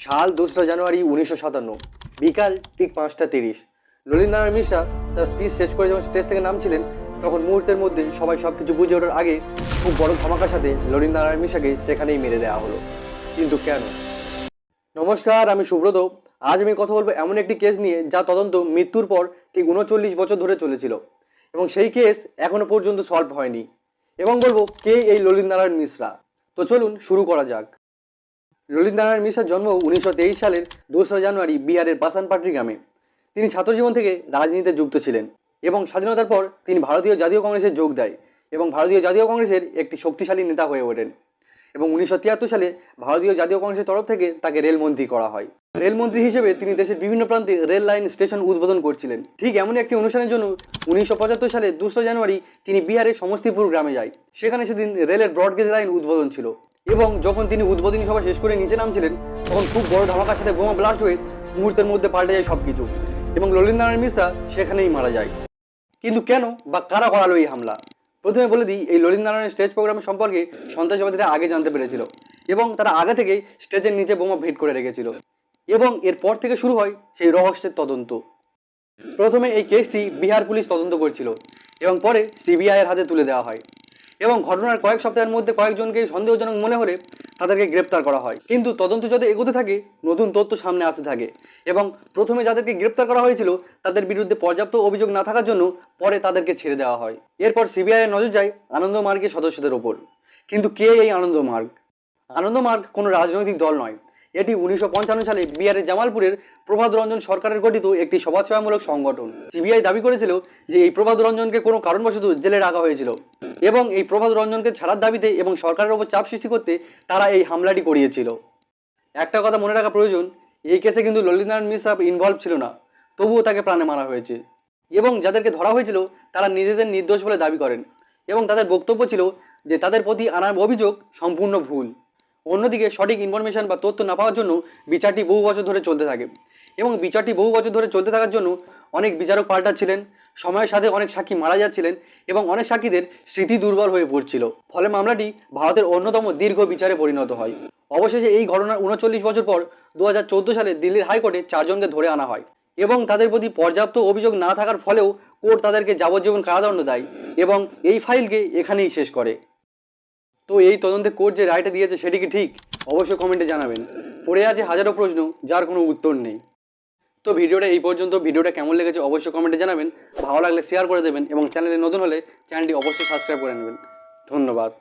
সাল 2রা জানুয়ারি 1957, বিকাল ঠিক 5টা 30। ললিতনারায়ণ মিশ্রা তার স্পিচ শেষ করে যখন স্টেজ থেকে নামছিলেন, তখন মুহূর্তের মধ্যে সবাই সবকিছু বুঝে ওঠার আগে খুব বড় ধামাকার সাথে ললিতনারায়ণ মিশ্রাকে সেখানেই মেরে দেওয়া হলো। কিন্তু কেন? নমস্কার, আমি সুব্রত। আজ আমি কথা বলবো এমন একটি কেস নিয়ে যা তদন্ত মৃত্যুর পর ঠিক 39 বছর ধরে চলেছিল এবং সেই কেস এখনো পর্যন্ত সলভ হয়নি। এবং বলবো কে এই ললিতনারায়ণ মিশ্রা। তো চলুন শুরু করা যাক। ললিতনারায়ণ মিশ্রার জন্ম 1923 সালের 2রা জানুয়ারি বিহারের বাসানপাটরি গ্রামে। তিনি ছাত্রজীবন থেকে রাজনীতিতে যুক্ত ছিলেন এবং স্বাধীনতার পর তিনি ভারতীয় জাতীয় কংগ্রেসে যোগ দেয় এবং ভারতীয় জাতীয় কংগ্রেসের একটি শক্তিশালী নেতা হয়ে ওঠেন। এবং 1973 সালে ভারতীয় জাতীয় কংগ্রেসের তরফ থেকে তাকে রেলমন্ত্রী করা হয়। রেলমন্ত্রী হিসেবে তিনি দেশের বিভিন্ন প্রান্তে রেল লাইন স্টেশন উদ্বোধন করছিলেন। ঠিক এমন একটি অনুষ্ঠানের জন্য 1975 সালে 2রা জানুয়ারি তিনি বিহারের সমস্তিপুর গ্রামে যায়। সেখানে সেদিন রেলের ব্রডগেজ লাইন উদ্বোধন ছিল এবং যখন তিনি উদ্বোধনী সভা শেষ করে নিচে নামছিলেন, তখন খুব বড় ধামাকার সাথে বোমা ব্লাস্ট হয়ে মুহূর্তের মধ্যে পাল্টে যায় সবকিছু এবং ললিতনারায়ণ মিশ্রা সেখানেই মারা যায়। কিন্তু কেন বা কারা করালো এই হামলা? প্রথমে বলে দিই, এই ললিতনারায়ণের স্টেজ প্রোগ্রাম সম্পর্কে সন্ত্রাসবাদীরা আগে জানতে পেরেছিল এবং তারা আগে থেকেই স্টেজের নিচে বোমা ভিট করে রেখেছিল এবং এরপর থেকে শুরু হয় সেই রহস্যের তদন্ত। প্রথমে এই কেসটি বিহার পুলিশ তদন্ত করছিল এবং পরে সিবিআই এর হাতে তুলে দেওয়া হয় এবং ঘটনার কয়েক সপ্তাহের মধ্যে কয়েকজনকে সন্দেহজনক মনে হলে তাদেরকে গ্রেপ্তার করা হয়। কিন্তু তদন্ত যত এগোতে থাকে, নতুন তথ্য সামনে আসতে থাকে এবং প্রথমে যাদেরকে গ্রেপ্তার করা হয়েছিল তাদের বিরুদ্ধে পর্যাপ্ত অভিযোগ না থাকার জন্য পরে তাদেরকে ছেড়ে দেওয়া হয়। এরপর সিবিআই এর নজর যায় আনন্দ মার্গের সদস্যদের ওপর। কিন্তু কে এই আনন্দ মার্গ? আনন্দ মার্গ কোনো রাজনৈতিক দল নয়। এটি 1955 সালে বিহারের জামালপুরের প্রভাত রঞ্জন সরকারের গঠিত একটি সমাজসেবামূলক সংগঠন। সিবিআই দাবি করেছিল যে এই প্রভাত রঞ্জনকে কোনো কারণবশত জেলে রাখা হয়েছিল এবং এই প্রভাত রঞ্জনকে ছাড়ার দাবিতে এবং সরকারের উপর চাপ সৃষ্টি করতে তারা এই হামলাটি করিয়েছিল। একটা কথা মনে রাখা প্রয়োজন, এই কেসে কিন্তু ললিতনারায়ণ মিশ্রা ইনভলভ ছিল না, তবুও তাকে প্রাণে মারা হয়েছে। এবং যাদেরকে ধরা হয়েছিল তারা নিজেদের নির্দোষ বলে দাবি করেন এবং তাদের বক্তব্য ছিল যে তাদের প্রতি আনা অভিযোগ সম্পূর্ণ ভুল। অন্যদিকে সঠিক ইনফরমেশন বা তথ্য না পাওয়ার জন্য বিচারটি বহু বছর ধরে চলতে থাকে এবং বিচারটি বহু বছর ধরে চলতে থাকার জন্য অনেক বিচারক পাল্টাচ্ছিলেন, সময়ের সাথে অনেক সাক্ষী মারা যাচ্ছিলেন এবং অনেক সাক্ষীদের স্মৃতি দুর্বল হয়ে পড়ছিল। ফলে মামলাটি ভারতের অন্যতম দীর্ঘ বিচারে পরিণত হয়। অবশেষে এই ঘটনার 39 বছর পর 2014 সালে দিল্লির হাইকোর্টে 4 জনকে ধরে আনা হয় এবং তাদের প্রতি পর্যাপ্ত অভিযোগ না থাকার ফলেও কোর্ট তাদেরকে যাবজ্জীবন কারাদণ্ড দেয় এবং এই ফাইলকে এখানেই শেষ করে। তো এই তদন্তে কোর্ট যে রায়টা দিয়েছে সেটি কি ঠিক? অবশ্যই কমেন্টে জানাবেন। পড়ে আছে হাজারো প্রশ্ন যার কোনো উত্তর নেই। তো ভিডিওটা এই পর্যন্ত। ভিডিওটা কেমন লেগেছে অবশ্যই কমেন্টে জানাবেন। ভালো লাগলে শেয়ার করে দেবেন এবং চ্যানেলে নতুন হলে চ্যানেলটি অবশ্যই সাবস্ক্রাইব করে নেবেন। ধন্যবাদ।